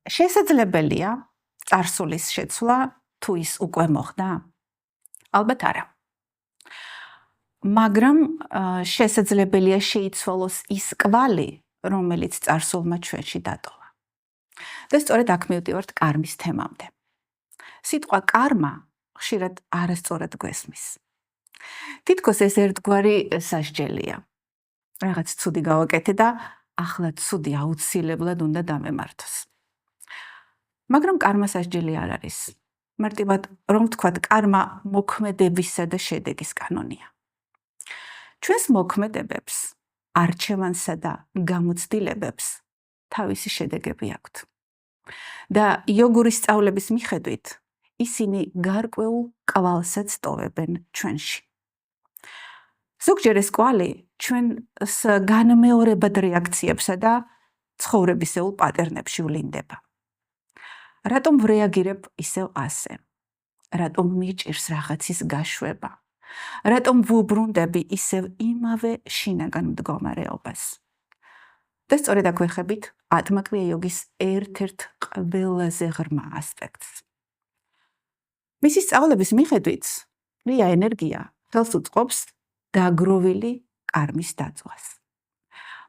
შესაძლებელია წარსულის შეცვლა თუ ის უკვე მოხდა? ალბათ არა. მაგრამ შესაძლებელია შეიცვალოს ის კვალი, რომელიც წარსულმა ჩვენში დატოვა. და სწორედ აქ მივდივართ კარმის თემამდე. სიტყვა კარმა ხშირად არასწორად გვესმის. თითქოს ეს ერთგვარი სასჯელია. რაღაც ცუდი გავაკეთე და ახლა ცუდი აუცილებლად უნდა დამემართოს. მაგრამ კარმა სასჯელი არ არის. მარტივად რომ ვთქვათ, კარმა მოქმედებისა და შედეგის კანონია. ჩვენს მოქმედებებს, არჩევანსა და გამოცდილებებს თავისი შედეგები აქვთ. და იოგურის სწავლების მიხედვით, ისინი გარკვეულ კვალსაც ტოვებენ ჩვენში. ზოგჯერ ეს კვალი ჩვენს განმეორებად რეაქციებსა და ცხოვრებისეულ პატერნებში ვლინდება. რატომ ვრეაგირებ ისევ ასე? რატომ მიჭირს რაღაცის გაშვება? რატომ ვუბრუნდები ისევ იმავე შინაგან მდგომარეობას? და სწორედ აქ ვეხებით ატმაკრია იოგის ერთ-ერთ ყველაზე ღრმა ასპექტს. მისი სწავლების მიხედვით, რია ენერგია ხელს უწყობს დაგროვილი კარმის დაწვას.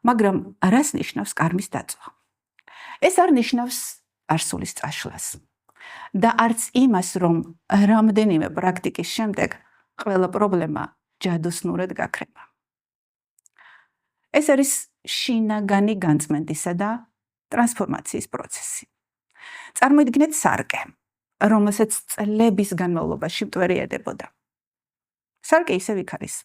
მაგრამ რას ნიშნავს კარმის დაწვა? ეს არ ნიშნავს წარსულის წაშლას. და არც იმას, რომ რამდენიმე პრაქტიკის შემდეგ ყველა პრობლემა ჯადოსნურად გაქრება. ეს არის შინაგანი განწმენდისა და ტრანსფორმაციის პროცესი. წარმოიდგინეთ სარკე, რომელსაც წლების განმავლობაში მტვერი ედებოდა. სარკე ისევ იქ არის.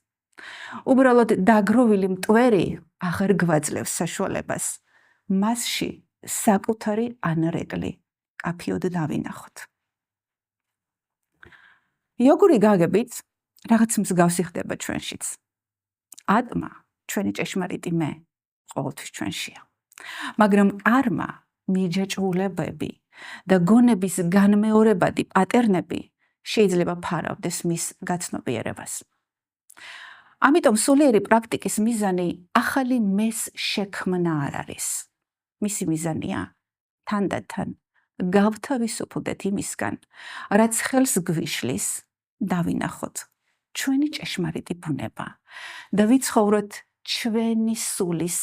უბრალოდ დაგროვილი მტვერი აღარ გვაძლევს საშუალებას მასში საკუთარი ანრეკლი კაფიოდ დავინახოთ. იოგური გაგებით რაღაც მსგავსი ხდება ჩვენშიც. ატმა, ჩვენი ჭეშმარიტი მე, ყოველთვის ჩვენშია. მაგრამ კარმა, მიჯაჭვულებები და გონების განმეორებადი პატერნები შეიძლება ფარავდეს მის გაცნობიერებას. ამიტომ სულიერი პრაქტიკის მიზანი ახალი მეს შექმნა არ არის. მისი მიზანია თანდათან გავთავისუფლდეთ იმისგან, რაც ხელს გვიშლის, დავინახოთ ჩვენი ჭეშმარიტი ბუნება და ვიცხოვროთ ჩვენი სულის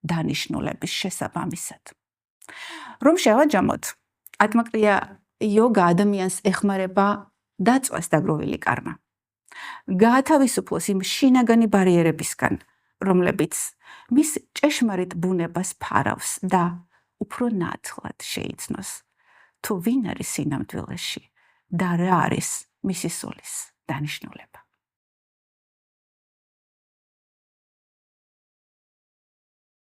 დანიშნულების შესაბამისად. რომ შევაჯამოთ, ატმაკრია იოგა ადამიანს ეხმარება დაწვას დაგროვილი კარმა. გაათავისუფლოს იმ შინაგანი ბარიერებისგან, რომლებიც მის ჭეშმარიტ ბუნებას ფარავს და უფრო ნათლად შეიცნოს, თუ ვინ არის სინამდვილეში და რა არის მისი სულის დანიშნულება.